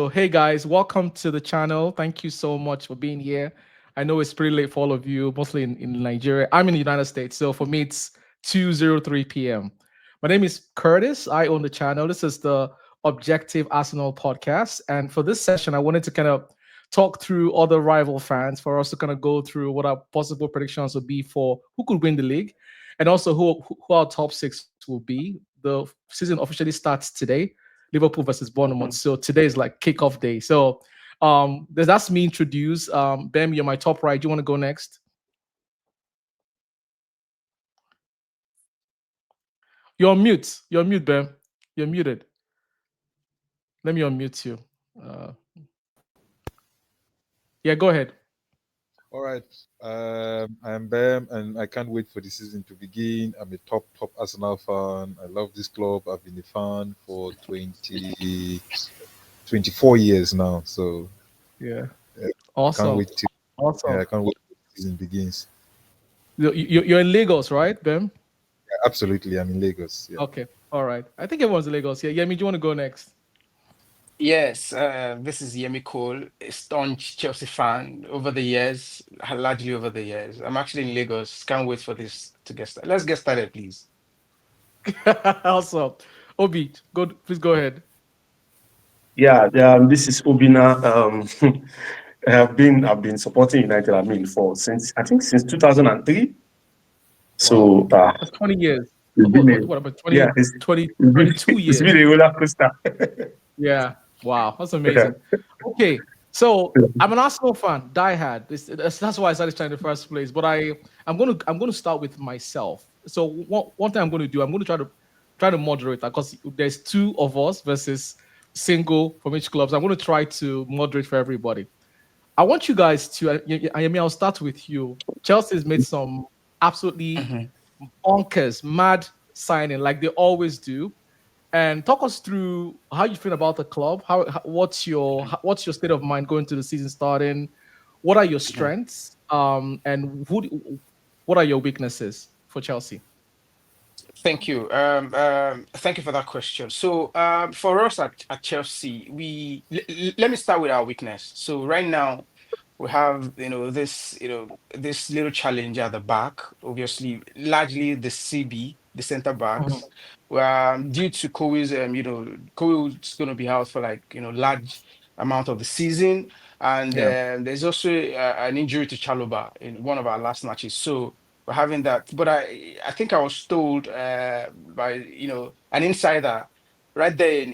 hey guys, welcome to the channel. Thank you so much for being here. I know it's pretty late for all of you, mostly in Nigeria. I'm in the United States, so for me it's 2:03 p.m. My name is Curtis. I own the channel. This is the Objective Arsenal podcast, and for this session, I wanted to kind of talk through other rival fans for us to kind of go through what our possible predictions would be for who could win the league, and also who our top six will be. The season officially starts today. Liverpool versus Bournemouth. Mhm. So today is like kickoff day. So that's me introduced. Bem, you're my top right. Do you want to go next? You're on mute. You're on mute, Bem. You're muted. Let me unmute you. Uh, yeah, go ahead. All right. I'm Bam, and I can't wait for the season to begin. I'm a top Arsenal fan. I love this club. I've been a fan for 24 years now. So Yeah. uh, I can't Awesome. wait to Awesome. I can't wait till the season begins. You're in Lagos, right, Bem? Yeah, absolutely. I'm in Lagos. Yeah. Okay. All right. I think everyone's in Lagos. Yeah. Yemi, do you want to go next? Yes, this is Yemi Coal, a staunch Chelsea fan over the years, largely over the years. I'm actually in Lagos. Can't wait for this to get started. Let's get started, please. Awesome. Obi, please go ahead. Yeah, this is Obina. I've been supporting United. I mean, for since 2003. Wow. So That's 20 years. it's been a What about yeah, 20, 20, it's been 22 it's years? been a roller coaster. Yeah. Wow. That's amazing. Okay. So I'm an Arsenal fan, diehard. That's why I started trying in the first place. But I'm gonna start with myself. So one thing I'm going to do, I'm going to try to moderate that because there's two of us versus single from each club. So I'm going to try to moderate for everybody. I want you guys to. I mean, I'll start with you. Chelsea's made some absolutely Mhm. bonkers, mad signing like they always do, and talk us through how you feel about the club. What's your state of mind going to the season starting? What are your Mhm. strengths? And what are your weaknesses for Chelsea? Thank you. Thank you for that question. So, for us at Chelsea, let me start with our weakness. So, right now, we have this little challenge at the back. Obviously, largely the CB, the center backs. Due to Kowe's, Kowe's going to be out for like large amount of the season, and Yeah. there's also an injury to Chaloba in one of our last matches. So we're having that. But I think I was told by an insider right there in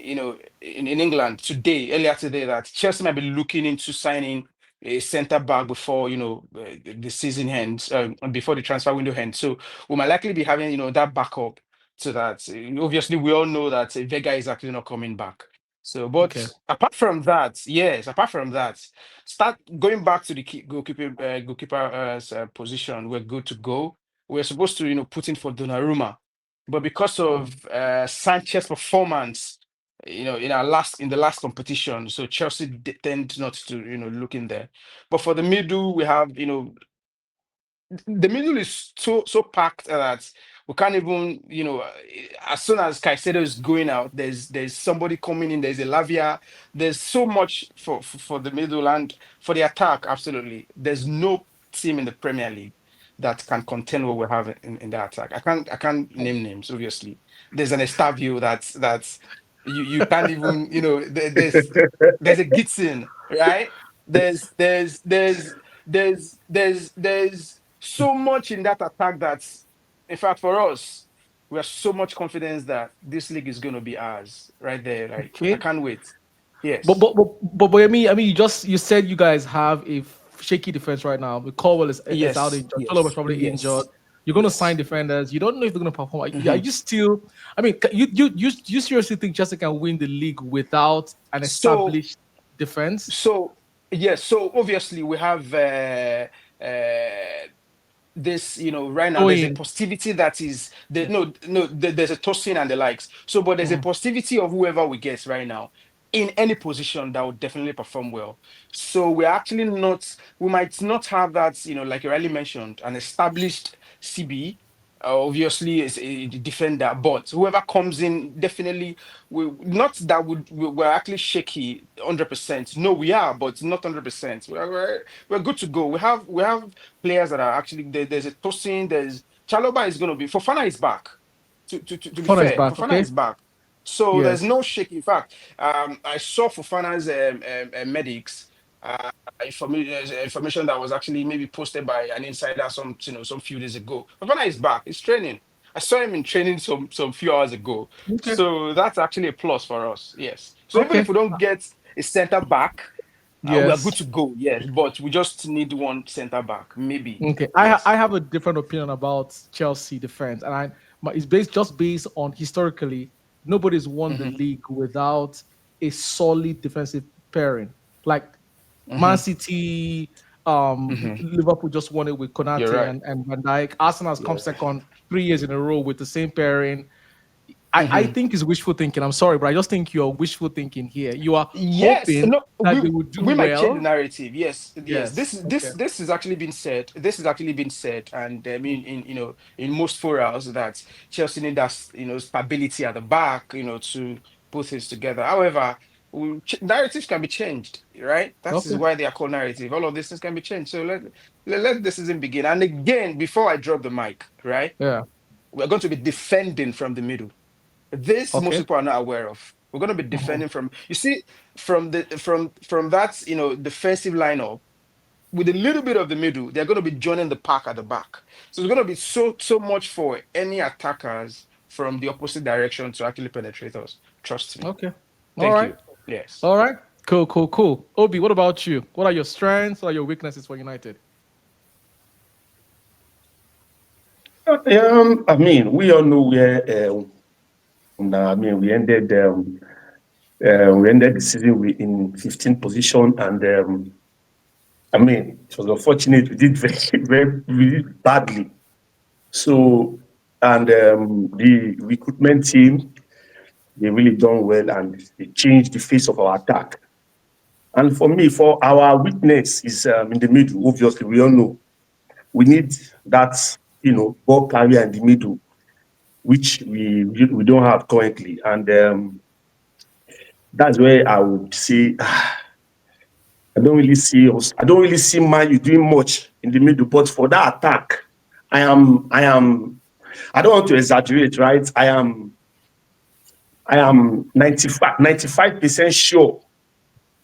England today, earlier today, that Chelsea might be looking into signing a centre back before the season ends, before the transfer window ends. So we might likely be having that backup to that. Obviously, we all know that Vega is actually not coming back. So, but Okay. apart from that, yes, apart from that, start going back to the goalkeeper's position. We're good to go. We're supposed to put in for Donnarumma, but because of Sanchez performance, in the last competition, so Chelsea tend not to look in there. But for the middle, we have the middle is so packed that we can't even as soon as Caicedo is going out, there's somebody coming in. There's a Lavia. There's so much for the middle, and for the attack. Absolutely, there's no team in the Premier League that can contend what we have in the attack. I can't name names. Obviously, there's an Estavio that's you can't even there's a Gitsin, right? There's so much in that attack that's, in fact, for us, we have so much confidence that this league is going to be ours right there. Like, I Okay. can't wait. But Yes. but but but I mean, you said you guys have a shaky defense right now. The Colwell is out Yes. injured. Chalobah is Yes. probably injured. Yes. You're going to sign Yes. defenders. You don't know if they're going to perform. Are Mhm. you still? I mean, you seriously think Chelsea can win the league without an So, established defense? so, yes. So, obviously, we have uh, this right now there's a Going. positivity that is there's a tossing and the likes, so but there's a Mhm. positivity of whoever we get right now in any position that would definitely perform well. So we're actually not we might not have that, like you rightly mentioned, an established CB, obviously is a defender, but whoever comes in definitely we not that we're actually shaky 100%. No, we are, but not 100%. We're good to go. We have players that are actually there's a Tosin, there's Chaloba is going to be Fofana is back. To be Fona is fair, back. Fofana Okay. is back. So there's Yes. no shaky. In fact, I saw Fofana's medics. Information that was actually maybe posted by an insider some few days ago. Fofana is back. He's training. I saw him in training some few hours ago. Okay. So that's actually a plus for us. Yes. So even Okay. if we don't get a center back, we are good Yes. to go. Yes, but we just need one center back, maybe. Okay. I Yes. have a different opinion about Chelsea defense, and it's based on historically nobody's won the Hmm. league without a solid defensive pairing. Like Man Hmm. City, Hmm. Liverpool just won it with You're Konate right. and Van Dijk. Arsenal has come Yeah. second 3 years in a row with the same pairing. I Hmm. think it's wishful thinking. I'm sorry, but I just think you're wishful thinking here. You are Yes, hoping no, that they will do we might change the well. narrative. Yes, yes. Yes. Okay. This has actually been said. This has actually been said, and I mean, in most forums that Chelsea need that stability at the back, to put things together. However, narratives can be changed, right? That is Okay. why they are called narrative. All of these things can be changed. So let the season begin. And again, before I drop the mic, right, Yeah. we're going to be defending from the middle. This most Okay. people are not aware of. We're going to be Mhm. defending from, you see, from that defensive lineup with a little bit of the middle, they're going to be joining the pack at the back. So it's going to be so much for any attackers from the opposite direction to actually penetrate us. Trust me. Okay. All Thank right. you. Yes. All right. Cool. Cool. Cool. Obi, what about you? What are your strengths? What are your weaknesses for United? I mean, we all know where. I mean, we ended the season in 15th position, and I mean, it was unfortunate. We did we did badly. So, and the recruitment team, they really done well, and they changed the face of our attack. And for me, for our weakness is in the middle. Obviously, we all know we need that, ball carrier in the middle, which we don't have currently. And that's where I would say I don't really see Man U doing much in the middle. But for that attack, I don't want to exaggerate, right? I am 95% sure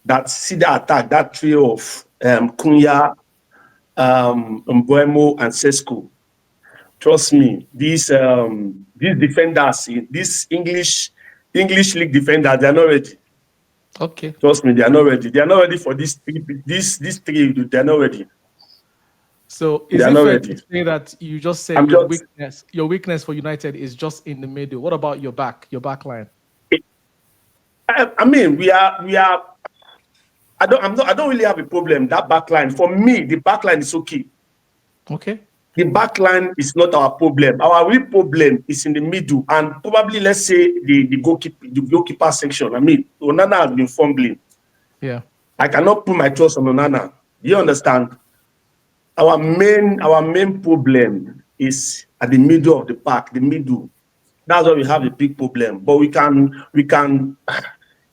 that see the attack, that trio of Kunya, Mbuemo, and Sesko. Trust me, these defenders, these English league defenders, they are not ready. Okay. Trust me, they are not ready. They are not ready for these three. They are not ready. So They is are it not fair to ready. say that you just said I'm just. your weakness for United is just in the middle? What about your back line? I mean, we are. I don't really have a problem. That back line for me, the back line is okay. Okay. The back line is not our problem. Our real problem is in the middle, and probably let's say the goalkeeper section. I mean, Onana has been fumbling. Yeah. I cannot put my trust on Onana. Do you understand? Our main problem is at the middle of the park, the middle. That's where we have a big problem. But we can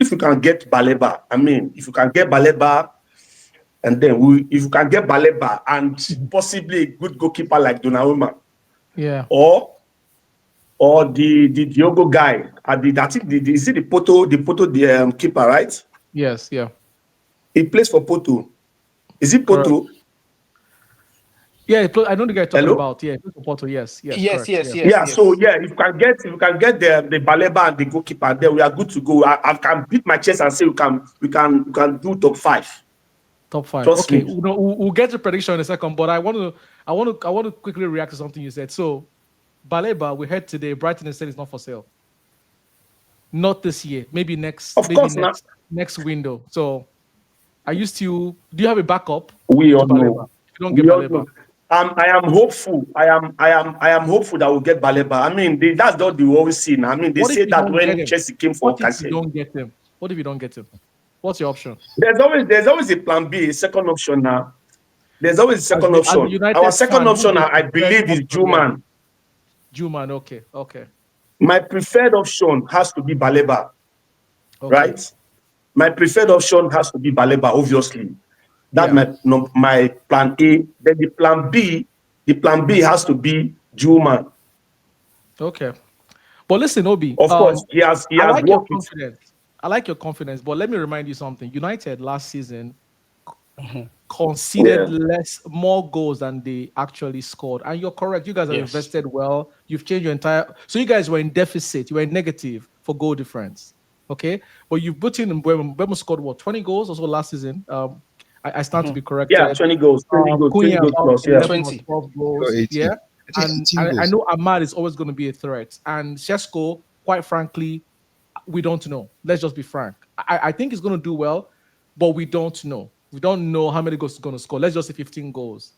if we can get Baleba, I mean, if you can get Baleba, and then if you can get Baleba and possibly a good goalkeeper like Donnarumma, Yeah. or the Diogo guy, I think is it the keeper, right? Yes. Yeah. He plays for Porto. Is it Correct. Porto? Yeah. I know the guy you're talking Hello? about. Yeah. Porto. Yes. Yes. Yes, Correct. yes, Yeah. yes, Yeah, so yes. yeah, if you can get the Baleba and the goalkeeper, then we are good to go. I can beat my chest and say we can do top five. Top five. Trust Okay. me. We'll get to prediction in a second, but I want to quickly react to something you said. So Baleba, we heard today, Brighton has said it's not for sale. Not this year. Maybe next. Of Maybe course, now next window. So are you still? Do you have a backup we to all Baleba? know. If you don't get We all know. Baleba, I am hopeful. I am hopeful that we'll get Baleba. I mean, that's what we always see now. I mean, they what if say you that don't get when him? Chelsea came for What if you Cancelo. don't get him? What if you don't get him? What's your option? There's always a plan B, a second option now. There's always a As second a option. Our United second fan, who's option, the I best believe, is option there? Juman. Juman, okay, okay, My preferred option has to be Baleba, okay. right? My preferred option has to be Baleba, obviously. That's Yeah. my plan A. Then the plan B has to be Juman. Okay. But listen, Obi, Of course, he I has like your worked with. confidence. I like your confidence, but let me remind you something. United last season Mhm. conceded Yeah. more goals than they actually scored. And you're correct. You guys have Yes. invested well. You've changed your entire. So you guys were in deficit. You were in negative for goal difference. Okay, but you've put in Mbemo scored what 20 goals also last season. I stand to Mhm. be Yeah, corrected. 20 goals, 20 goals, 20 Cunha goals about plus. Yeah. 11 or 20. 12 Or goals. 18. Yeah, I think and 18 I goals. know Ahmad is always going to be a threat. And Shesko, quite frankly, we don't know. Let's just be frank. I think he's going to do well, but we don't know. We don't know how many goals he's going to score. Let's just say 15 goals.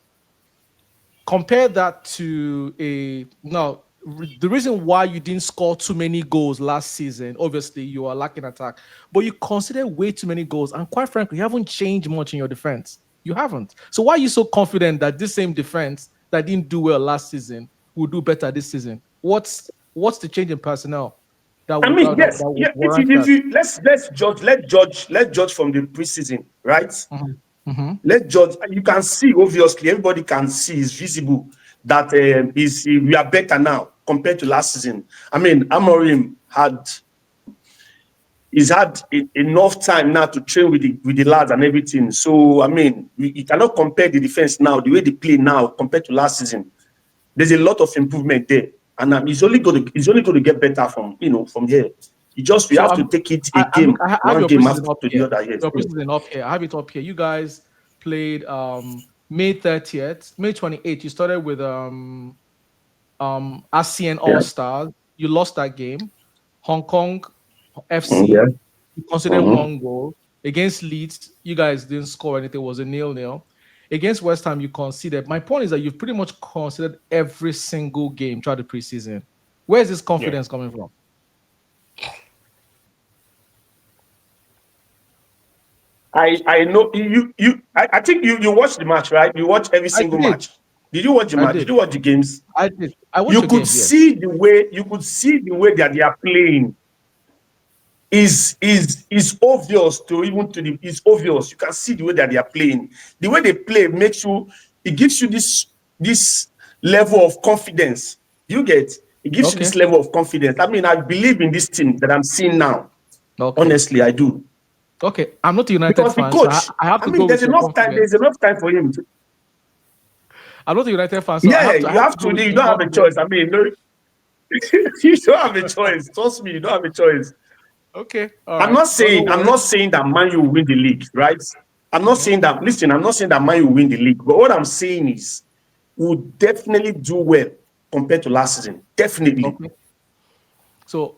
Compare that to a now. The reason why you didn't score too many goals last season, obviously, you are lacking attack, but you consider way too many goals, and quite frankly, you haven't changed much in your defense. You haven't. So why are you so confident that this same defense that didn't do well last season will do better this season? What's the change in personnel that I would mean, yes, that would yeah. warrant If that? you let's judge from the preseason, right? Mhm. Mhm. Let's judge. You can see, obviously, everybody can see, it's visible that we are better now compared to last season. I mean, Amorim he's had enough time now to train with the lads and everything. So I mean, you cannot compare the defense now, the way they play now compared to last season. There's a lot of improvement there, and it's only going to get better from from here. We So have to take it I have one your game preseason after up the here. other. Yes. Your preseason up here. I have it up here. You guys played May 30th, May 28th. You started with ASEAN All Yeah. Stars. You lost that game. Hong Kong Yeah. FC. You considered Mhm. one goal. Against Leeds, you guys didn't score anything. It was a 0-0. Against West Ham, you conceded. My point is that you've pretty much considered every single game throughout the preseason. Where's this Yeah. confidence coming from? I know I think you watched the match, right? You watched every I single did. match. Did you watch the I match? Did did. you watch the games? I did. I watched your games, yes. You could see the way that they are playing is obvious to even to the it's obvious. You can see the way that they are playing. The way they play makes you it gives you this level of confidence. You get it gives you Okay. this level of confidence. I mean, I believe in this team that I'm seeing now. Okay. Honestly, I do. Okay. I'm not a United Because the fan, so coach, I have I to mean, go with your there's confidence. enough time for him to, I'm not a United fan, so yeah, I you have to have go to. with You your don't have a confidence. choice. I mean, no, you don't have a choice. Trust me, you don't have a choice. Okay. All right. No I'm worries. not saying that Man U will win the league, right? I'm not Mhm. saying that. Listen, I'm not saying that Man U will win the league, but what I'm saying is we'll definitely do well compared to last season. Definitely. Okay. So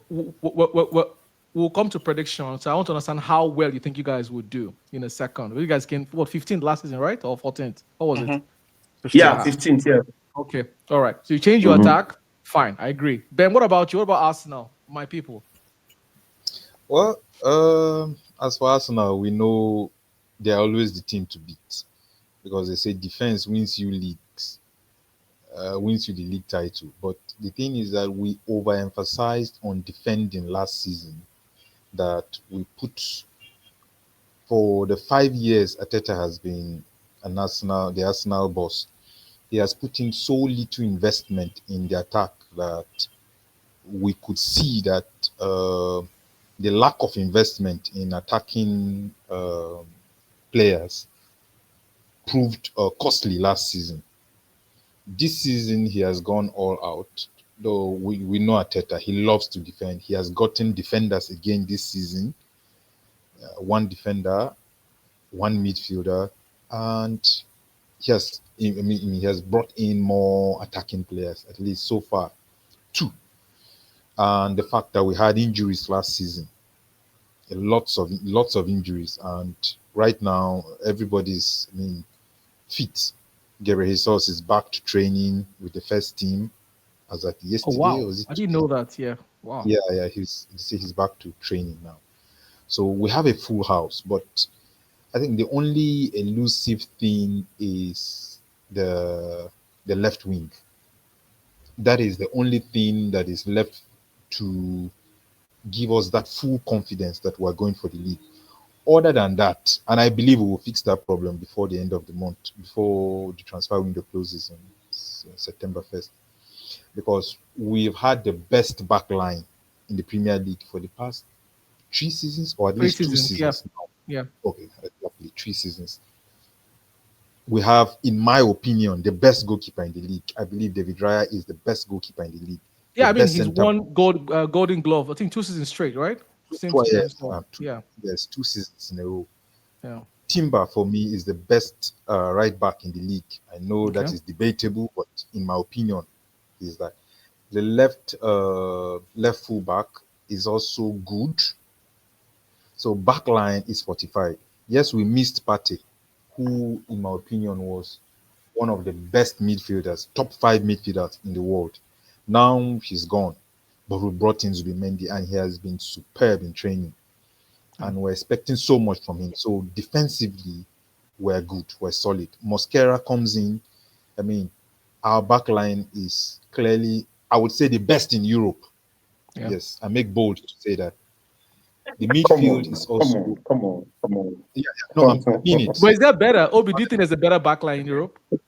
we'll come to predictions. So I want to understand how well you think you guys would do in a second. You guys came 15th last season, right? Or 14th? What was it? Mhm. Yeah, 15. Ah, 15th. Yeah. okay. All right. So you change your Mhm. attack. Fine. I agree. Ben, what about you? What about Arsenal? My people. Well, as for Arsenal, we know they're always the team to beat because they say defense wins you the league title. But the thing is that we overemphasized on defending last season. That we put for the 5 years Ateta has been the Arsenal boss. He has put in so little investment in the attack that we could see that the lack of investment in attacking players proved costly last season. This season, he has gone all out. Though we know Ateta, he loves to defend. He has gotten defenders again this season, one defender, one midfielder, and he has brought in more attacking players, at least so far, two. And the fact that we had injuries last season, lots of injuries, and right now everybody's fit. Gary Jesus is back to training with the first team as at Oh yesterday, or wow. was it I didn't today? know that. Yeah. Wow. Yeah, he's back to training now. So we have a full house, but I think the only elusive thing is the left wing. That is the only thing that is left to give us that full confidence that we're going for the league. Other than that, and I believe we will fix that problem before the end of the month, before the transfer window closes on September 1st, because we've had the best back line in the Premier League for the past 3 seasons, or at least two Preseason, yeah, seasons now. yeah. Okay, exactly 3 seasons. We have, in my opinion, the best goalkeeper in the league. I believe David Raya is the best goalkeeper in the league, the Yeah, I mean, best he's centre won Golden Glove. I think 2 seasons straight, right? Since twice. yeah, There's 2 seasons in a row. yeah. Timber for me is the best right back in the league. I know Okay. that is debatable, but in my opinion, is that the left full back is also good. So backline is fortified. Yes, we missed Partey, who, in my opinion, was one of the best midfielders, top 5 midfielders in the world. Now he's gone, but we brought in Zubimendi, and he has been superb in training. And we're expecting so much from him. So defensively, we're good, we're solid. Mosquera comes in. I mean, our backline is clearly, I would say, the best in Europe. Yeah. Yes, I make bold to say that. The Come midfield is on, come also, on, come on, come on. yeah, no, I'm in it. But is that better? Obi, do you think there's a better backline in Europe? Can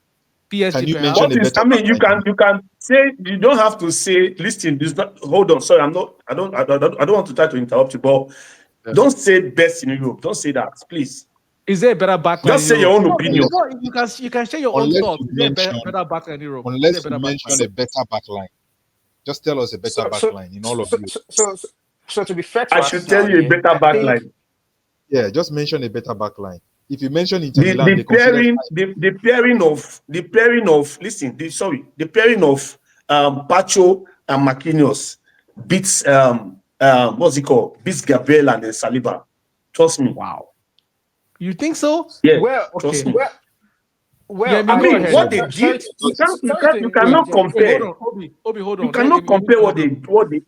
PSG you perhaps? mention What a is? better I mean, you backline in can Europe? you can say you don't have to say. Listen, this not. Hold on, sorry, I'm not. I don't want to try to interrupt you, but Yeah. don't say best in Europe. Don't say that, please. Is there a better backline in Just say your Europe? own No, opinion. Unless, no, you can share your own unless thoughts. you Is there a mention, better backline in Europe? Is there a unless you better backline? mention a better backline. Just tell us a better So so backline in all so of so, you. so, so, so to be fair I to should tell Arsenal, you a yeah, better I think backline. Yeah, just mention a better backline. If you mention Inter The Milan, the they consider pairing five. the pairing of listen the pairing of Pacho and Marquinhos beats what's it called, beats Gabriel and Saliba. Trust me. Wow. You think so? Yeah, well, trust Okay. me. well, Yeah, I well. mean, I go I mean, ahead. what So, they sorry did, to, you sorry you to Wait, cannot interject. wait, hold compare. on, Obi, hold You on. cannot compare Go ahead. what they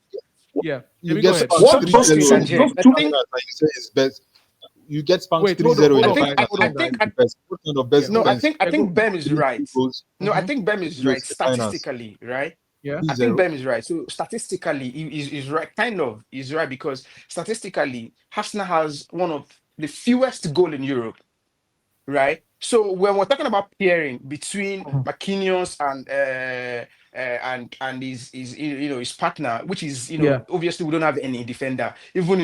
Yeah, you Yemi, go get ahead. spanked Sorry to 3-0 in those interject. I two. think finals, and you say it's best. You get spanked Wait, 3-0 hold in I the on, think guys. I, finals, Hold I and on, you guys. think say I, the best. What kind of best Yeah, no, hold I on. defense? think I Yeah, think Bem is Three right. goals No, I Mm-hmm. think Bem to is close right the finals. statistically, right? Yeah. I think 3-0. Bem is right. So statistically, is right. Kind of is right because statistically, Arsenal has one of the fewest goal in Europe, right? So when we're talking about pairing between Mhm. Marquinhos and his his partner, which is Yeah. obviously we don't have any defender, even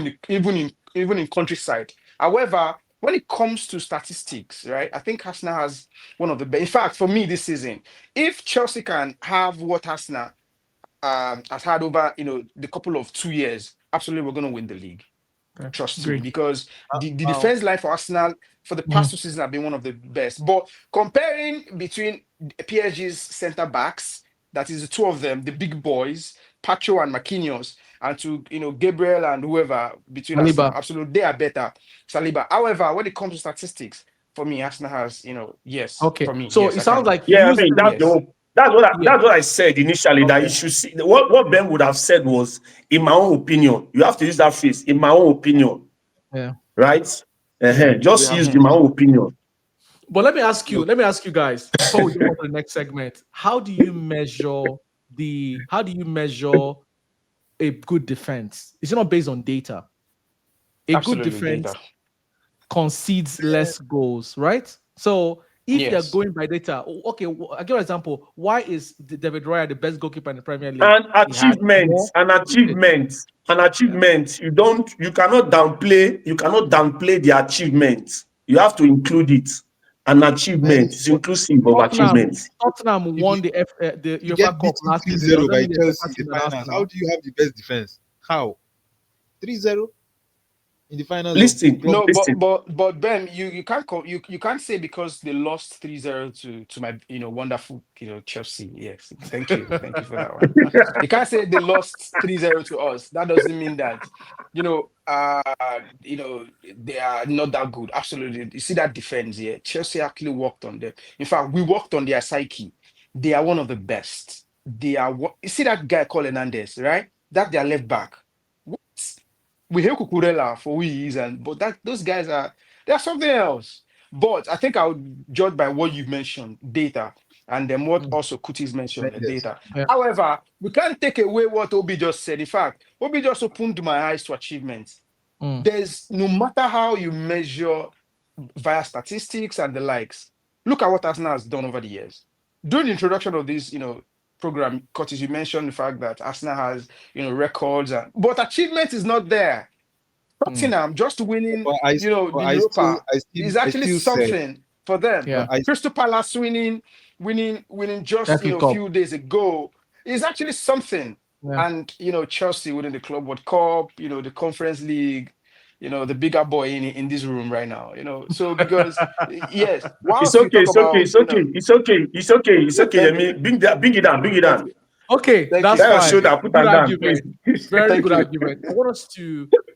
in countryside. However, when it comes to statistics, right, I think Arsenal has one of the best. In fact, for me this season, if Chelsea can have what Arsenal has had over the couple of 2 years, absolutely we're going to win the league. Okay. Trust me, Agree. because the Now, defense line for Arsenal for the past Mhm. 2 seasons have been one of the best. But comparing between PSG's centre backs, that is the two of them, the big boys, Pacho and Marquinhos, and to Gabriel and whoever between Arsenal, Saliba. absolutely they are better. Saliba. However, when it comes to statistics, for me, Arsenal has yes. Okay. For me, So yes, it I sounds can. like Yeah, I you mean say, Yes. yeah. that's what I said initially, that you Okay. should see what Ben would have said was, in my own opinion. You have to use that phrase, in my own opinion, Yeah. right? Yeah. Just yeah, use in my own opinion. But no, let me ask you guys before we go on to the next segment. How do you measure a good defense? It's not based on data. A good Absolutely, data. defense concedes less goals, right? So if you're Yes. going by data, okay, I'll give you an example. Why is David Raya the best goalkeeper in the Premier League? And He had more. achievements, and Assists. achievements, and Yeah. achievements. You cannot downplay the achievements. You have to include it. An achievement is but inclusive of Tottenham, achievements. Tottenham if you won the you UEFA get Cup beaten last season. 3-0 Does that by mean they're a better Chelsea in team the than finals, how Arsenal? do you have the best defense? How? 3-0 in the finals of Listen, club. No, but listen. but Ben, you can't you can't say because they lost 3-0 to my wonderful Chelsea. Yes, thank you for that one. You can't say they lost 3-0 to us. That doesn't mean that they are not that good. Absolutely, you see that defense here. Chelsea actually worked on them. In fact, we worked on their psyche. They are one of the best. They are. You see that guy called Hernandez, right? That their left back. What? We hate Cucurella for who he is, and but that those guys are something else. But I think I would judge by what you mentioned, data. And then what also Kutis mentioned, the Yes. data. Yeah. However, we can't take away what Obi just said. In fact, Obi just opened my eyes to achievements. There's no matter how you measure via statistics and the likes, look at what Arsenal has done over the years. During the introduction of this, program, Curtis, you mentioned the fact that Arsenal has, records, but achievement is not there. Tottenham just winning, But I, but the I still, Europa is I actually still said, something for them. Yeah. but I, Crystal Palace winning just FA a Cup. few days ago is actually something. Yeah. And Chelsea winning the Club World Cup, the Conference League, the bigger boy in this room right now. So because yes, It's whilst we okay, talk it's okay, about it's okay, it's okay, it's okay, it's okay. thank Yemi, you, bring it down, bring it thank down. you, Okay, thank that's you, Let us fine. show that put Good them down, please. argument. Very thank good you. argument.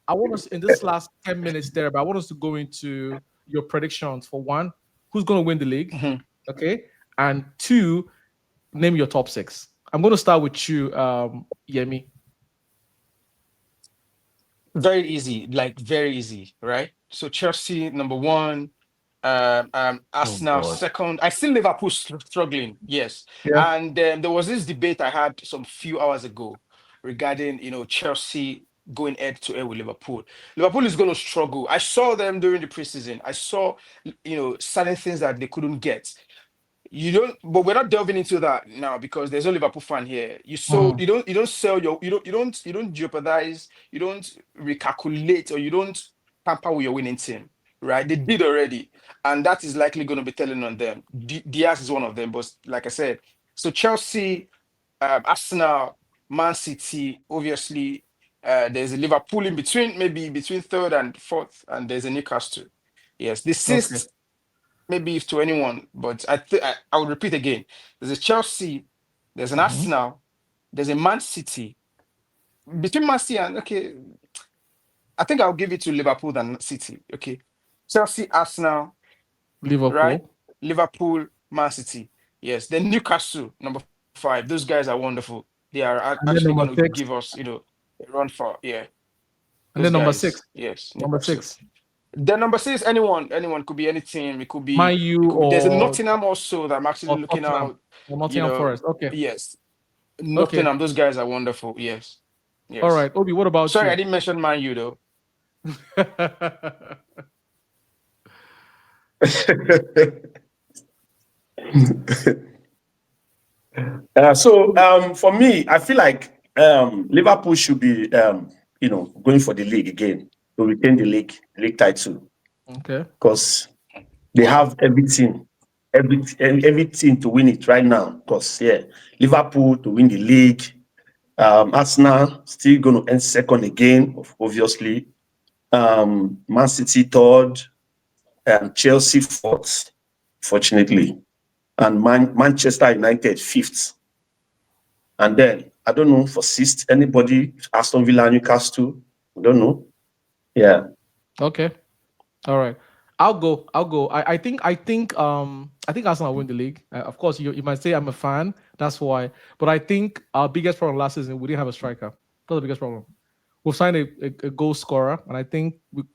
I want us in this last 10 minutes there, but I want us to go into your predictions for one, who's going to win the league? Mhm. Okay. And two, name your top six. I'm going to start with you, Yemi. Very easy, like very easy, right? So Chelsea number one, Oh Arsenal God. second. I see Liverpool struggling, yes. Yeah. And there was this debate I had some few hours ago regarding Chelsea going head to head with Liverpool. Liverpool is going to struggle. I saw them during the preseason. I saw certain things that they couldn't get. You don't, but we're not delving into that now because there's no Liverpool fan here. Mhm. You don't sell your you don't jeopardize, you don't recalculate, or you don't tamper with your winning team, right? They did already, and that is likely going to be telling on them. Diaz is one of them, but like I said, so Chelsea, Arsenal, Man City, obviously, there's a Liverpool in between, maybe between third and fourth, and there's a Newcastle. Yes, the Okay. sixth maybe if to anyone, but I would repeat again. There's a Chelsea, there's an Mhm. Arsenal, there's a Man City. Between Man City and okay, I think I'll give it to Liverpool than City. Okay. Chelsea, Arsenal, right? Liverpool. Liverpool, Man City. Yes. Then Newcastle, number five. Those guys are wonderful. They are And then actually number going to six. give us, a run for And those then number six. guys. Yes, Number Newcastle. six. Then number six, anyone could be any team. It could Man be, it U could be. There's a or Nottingham also that I'm actually looking Tottenham out. or You Nottingham know, Forest. Okay. yes, Okay. Nottingham. Those guys are wonderful. Yes, All yes. right. Obi, what about Sorry, I you? didn't mention Man U though. For me, I feel like Liverpool should be going for the league again to retain the league title Okay. because they Wow. have everything to win it right now. Because Liverpool to win the league, Arsenal still going to end second again, obviously. Man City third, and Chelsea fourth, fortunately, and Manchester United fifth. And then I don't know for sixth, anybody, Aston Villa, Newcastle, I don't know. Yeah. Okay. All right. I'll go. I'll go. I think Arsenal will win the league. Of course, you might say I'm a fan. That's why. But I think our biggest problem last season we didn't have a striker. That's the biggest problem. We've signed a goal scorer, and I think with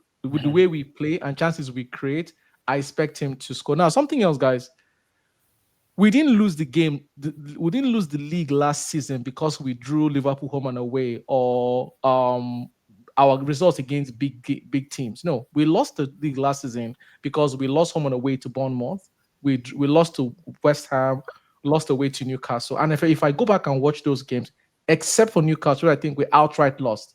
the Mhm. way we play and chances we create, I expect him to score. Now, something else, guys. We didn't lose the game. We didn't lose the league last season because we drew Liverpool home and away, or our results against big teams. No, we lost the league last season because we lost home and away to Bournemouth. We lost to West Ham, lost away to Newcastle. And if I go back and watch those games, except for Newcastle, I think we outright lost.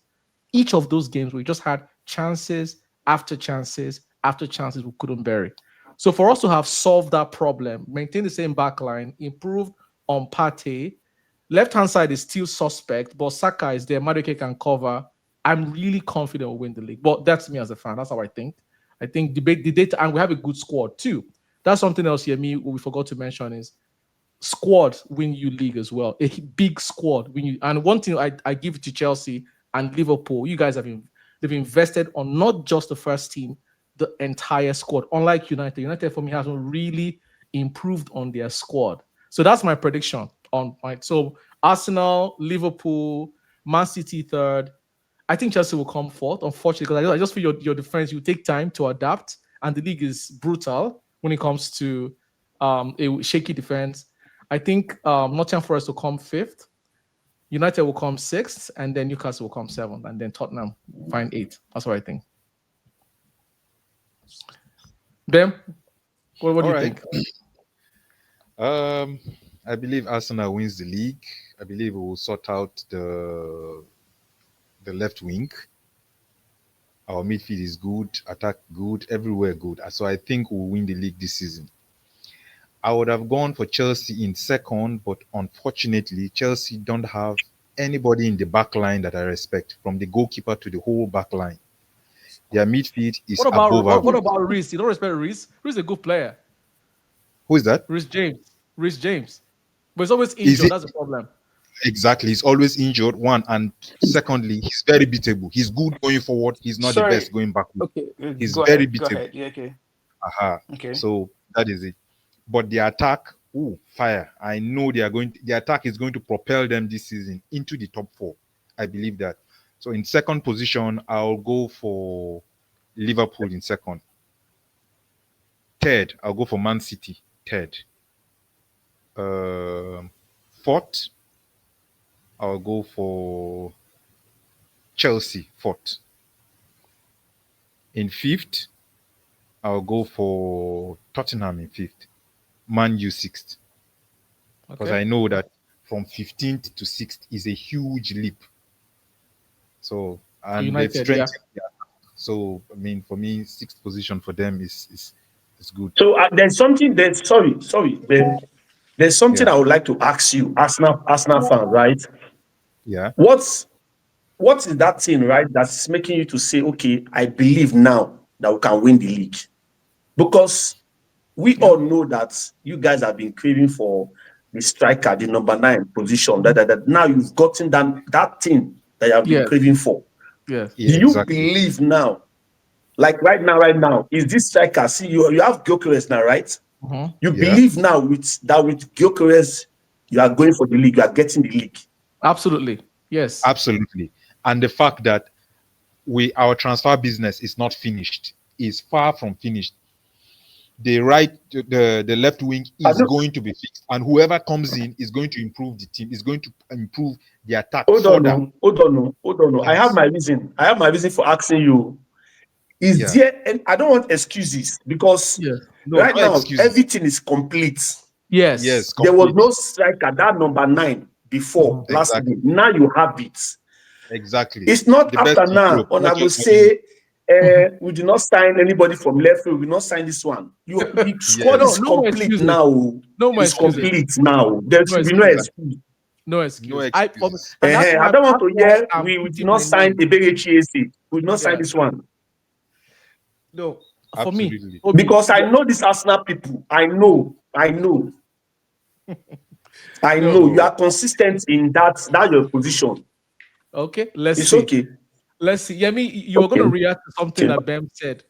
Each of those games, we just had chances after chances after chances we couldn't bury. So for us to have solved that problem, maintain the same back line, improved on Partey, left hand side is still suspect, but Saka is there, Madueke can cover. I'm really confident we'll win the league. But that's me as a fan. That's how I think. I think the data, and we have a good squad too. That's something else here. Me, we forgot to mention is squad win you league as well. A big squad win you. And one thing I give it to Chelsea and Liverpool. You guys they've invested on not just the first team, the entire squad. Unlike United for me hasn't really improved on their squad. So that's my prediction on my so Arsenal, Liverpool, Man City third. I think Chelsea will come fourth, unfortunately, because I just feel your defense, you take time to adapt, and the league is brutal when it comes to a shaky defense. I think Nottingham Forest will come 5th, United will come 6th, and then Newcastle will come 7th, and then Tottenham find 8th. That's what I think. Ben, what do you think? I believe Arsenal wins the league. I believe we will sort out the left wing. Our midfield is good, attack good, everywhere good. So I think we'll win the league this season. I would have gone for Chelsea in second, but unfortunately, Chelsea don't have anybody in the back line that I respect, from the goalkeeper to the whole back line. Their midfield is What about above what average. about Reece? You don't respect Reece? Reece is a good player. Who is that? Reece James. But he's always injured. That's the problem. Exactly. He's always injured, one. And secondly, he's very beatable. He's good going forward. He's not the best going backward. Okay. He's very beatable. Go ahead. Yeah, okay. Okay. So that is it. But the attack, fire. I know the attack is going to propel them this season into the top 4. I believe that. So in second position, I'll go for Liverpool in second. Third, I'll go for Man City. Third. Fourth, I'll go for Chelsea. Fourth. In fifth, I'll go for Tottenham in fifth. Man U 6th. Because I know that from 15th to 6th is a huge leap. So, and United, they've strengthened. Yeah. So, I mean, for me, 6th position for them is good. So there's something that sorry, Ben. There's something I would like to ask you, Arsenal fan, right? Yeah. What is that thing, right, that's making you to say, okay, I believe now that we can win the league? Because we all know that you guys have been craving for the striker, the number 9 position. That now you've gotten that thing that you have been craving for. Yes. Do you believe now? Like right now, is this striker? See, you have Gyökeres now, right? You believe now with Gyökeres, you are going for the league, you are getting the league. Absolutely. Yes. Absolutely. And the fact that our transfer business is not finished, is far from finished. The left wing is going to be fixed, and whoever comes in is going to improve the team, is going to improve the attack. Hold on. Yes. I have my reason for asking you. Is there, and I don't want excuses, because right now everything is complete. Yes. There was no striker, that number 9 before last season. Now you have it. Exactly. It's not after now, and I will say, we do not sign anybody from left field. We will not sign this one. The squad is complete now. It's complete now. There should be no excuse. No excuse. I don't want to hear we did not sign the BHAC. We did not sign this one. No, for me, because I know these Arsenal people. I know. You are consistent in that your position. Okay, let's see. It's okay. Let's see. Yemi, you're going to react to something that Ben said.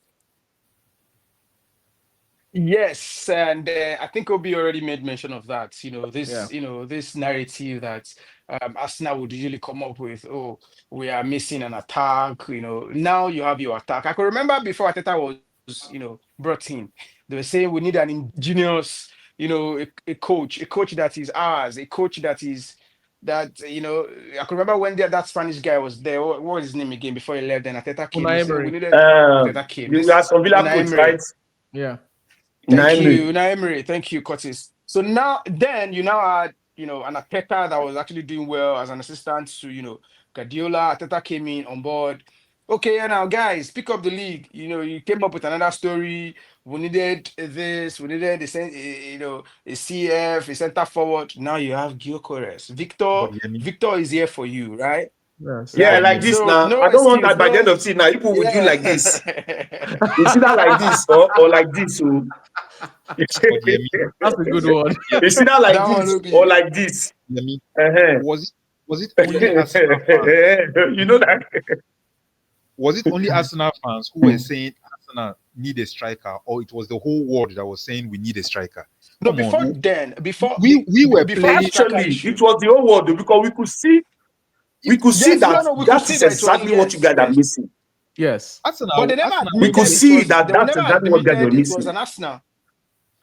Yes, and I think Obi already made mention of that. This narrative that Arsenal would usually come up with. Oh, we are missing an attack. Now you have your attack. I can remember before Ateta was, brought in, they were saying we need an ingenious, a coach that is ours, a coach that is. I can remember when that Spanish guy was there. What was his name again before he left? Then Ateta came. We needed Ateta came. You are some Villa coach, right? Yeah. Thank you, Unai Emery. Thank you, Curtis. So now had an Ateta that was actually doing well as an assistant to Guardiola. Ateta came in on board. Okay, now guys, pick up the league. You came up with another story. We needed this. We needed a CF, a center forward. Now you have Gyökeres. Victor is here for you, right? Yes. Yeah, right? Like this now. I don't want that by the end of the now. People will do like this. It's either like this or like this. So. That's a good one. It's either like this or like this. Was it only Arsenal fans? You know that. Was it only Arsenal fans who were saying Arsenal need a striker, or it was the whole world that was saying we need a striker? No, before we were playing. Actually, it was the whole world, because we could see. We could see that is exactly what you guys are missing. Yes. Arsenal, but they never we could see that's exactly what you guys are missing. It was an Arsenal.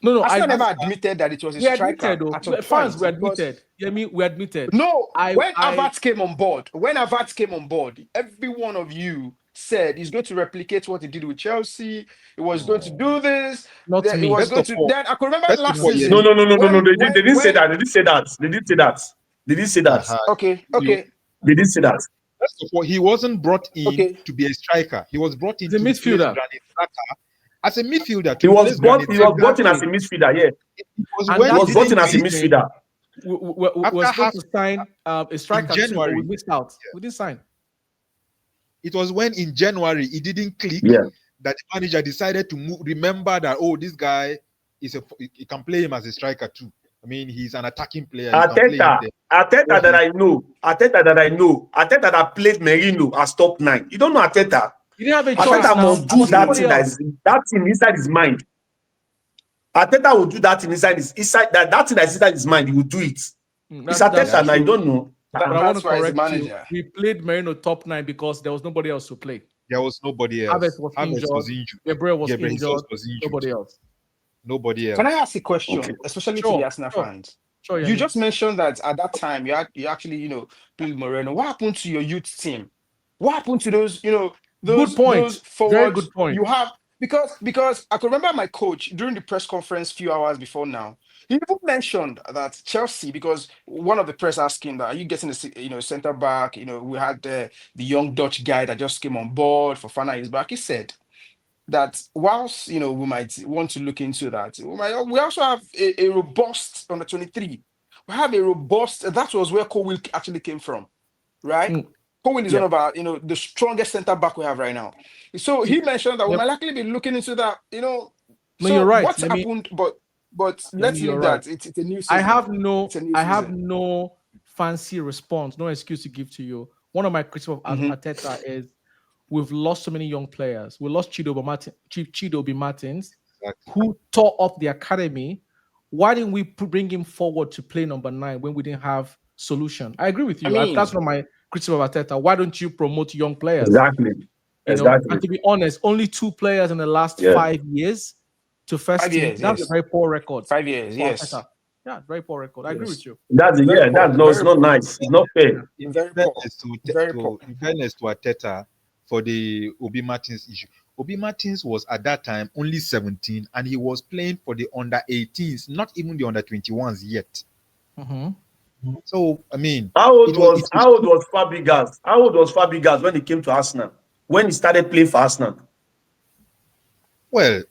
No, Arsenal never admitted that it was a we striker admitted, though. at some Fans, point. we Because admitted. Yeah, we admitted. no, I, when I, Havertz came on board, every one of you said he's going to replicate what he did with Chelsea. He was going to do this. not That he me. was First going of to. all, Then I could remember first of last all, season Yemi, No. They didn't say when. that. They didn't say that. They didn't say that. They didn't say that. Okay, you okay, They didn't say that. first of all, he wasn't brought in okay. to be a striker. He was brought in He's a to replace midfielder. Granit Xhaka as a midfielder He to was replace brought. Granit He was Xhaka. brought in as a Exactly. midfielder. Yeah, It was And when he that was he brought in didn't as a click season, midfielder. we're after supposed half to sign a in striker too, but we January. missed out. We didn't sign. It was when in January it didn't click Yeah. that the manager decided to remember that this guy he can play him as a striker too. I mean, he's an attacking player. You can play him Ateta, there. Ateta that I know, Ateta that played Merino as top 9. You don't know Ateta. He didn't have a choice Ateta now. must do that Somebody thing else. that thing inside his mind. Ateta will do that thing inside that thing that's inside his mind. He will do it. It's That's Ateta now. You true. don't know. But I want to That's why he's the correct you. manager. We played Merino top 9 because there was nobody else to play. There was nobody else. Havertz was injured. Gabriel was injured. Nobody else. Nobody else. Can I ask a question, Okay. especially to Sure, the Arsenal sure. fans? Sure, You just mentioned that at that time you actually played Moreno. What happened to your youth team? What happened to those good point. those forwards Very good point. you have? Because I could remember my coach during the press conference few hours before now. He even mentioned that Chelsea, because one of the press asked him that, are you getting a center back? We had the young Dutch guy that just came on board. Fofana is back. He said that whilst we might want to look into that, we also have a robust under 23. We have a robust. That was where Cole actually came from, right? Mm. Cole is Yeah. one of our the strongest center back we have right now. So he mentioned that we Yep. might likely be looking into that. No, So you're right. what's happened? But let's you're leave right. that. It's a new season. I have no It's a new season. no fancy response, no excuse to give to you. One of my criticisms of Mhm. Arteta is we've lost so many young players. We lost Chidobe Martins, Exactly. who tore up the academy. Why didn't we bring him forward to play number 9 when we didn't have solution? I agree with you. I mean- That's one of my criticism of Arteta. Why don't you promote young players? Exactly. And to be honest, only 2 players in the last 5 years to first 5 team. years, That's yes. a very poor record. 5 years, for yes. Arteta. Yeah, very poor record. I agree Yes. with you. That's Very poor, that's very it's not poor. nice. It's not fair. In Very poor. Very to, poor. in fairness to Arteta for the Obi Martins issue, Obi Martins was at that time only 17 and he was playing for the under 18s, not even the under 21s yet. Mhm. So I mean, How old it was Fabregas? How old was Fabregas when he came to Arsenal? When he started playing for Arsenal? well,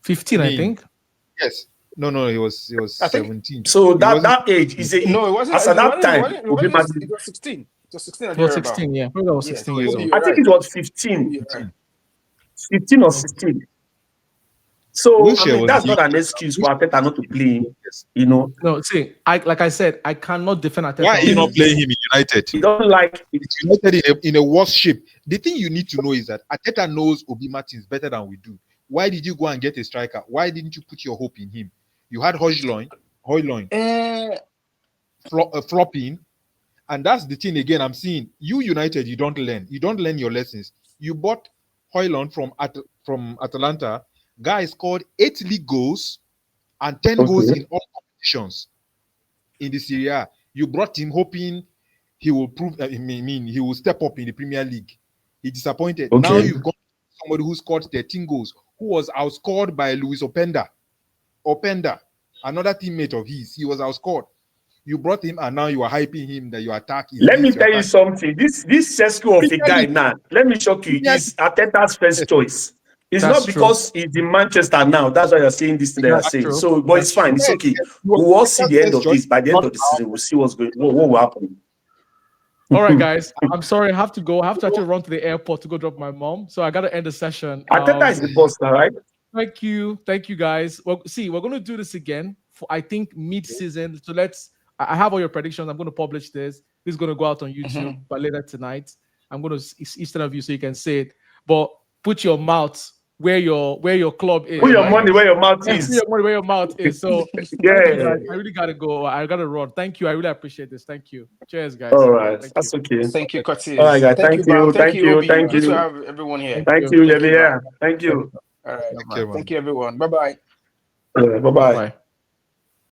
15, I I mean, think. yes. No, he was I think- 17. So He wasn't- that age is No, it wasn't. as at that time. It Obi wasn't, Martins- it was 16. It was 16 or It was thereabout. 16, yeah. Maybe I was Yeah, 16 maybe years old. you're I think right. it was 15. You're right. 15 or 16. So Wilshere was that's the- not an excuse for Arteta not to play him. Yes. No, see, like I said, I cannot defend Arteta. Why are you not playing him in United? He doesn't like it. It's United in a worse shape. The thing you need to know is that Arteta knows Obi Martins better than we do. Why did you go and get a striker? Why didn't you put your hope in him? You had Højlund flopping, and that's the thing again. I'm seeing you United. You don't learn your lessons. You bought Højlund from Atalanta. Guy scored 8 league goals and 10 goals in all competitions in the Serie A. You brought him hoping he will prove. He will step up in the Premier League. He disappointed. Okay. Now you've got somebody who scored 13 goals, who was outscored by Luis Openda, another teammate of his. He was outscored. You brought him, and now you are hyping him that you attack. Let me tell you something. This Sesko of a guy now, let me shock you, is Arteta's first choice. It's That's not because he's in Manchester now. That's why you're saying this thing that you're That's saying. true. So, but it's fine. It's okay. We'll all see the end of this. By the end of the season, we'll see what will happen. All right, guys. I'm sorry, I have to go. I have to actually run to the airport to go drop my mom. So I got to end the session. Arteta is the boss now, right? Thank you, guys. Well, see, we're going to do this again for I think mid-season. So I have all your predictions. I'm going to publish this. This is going to go out on YouTube by later tonight. I'm going to each of you so you can say it. But put your mouth where your club is. Put your money where your mouth Put is. your money where your mouth is. So thank you, guys. I really gotta go. I gotta run. Thank you. I really appreciate this. Thank you. Cheers, guys. All right. Thank That's you. okay. Thank you, Curtis. All right, guys. Thank you. Bam. Thank you. Obi. Thank Good you. to have everyone here. Thank you, Thank you, Yemi. Bam. Thank you. All right. Thank you, man. Thank you, everyone. Bye-bye. Bye bye. Bye.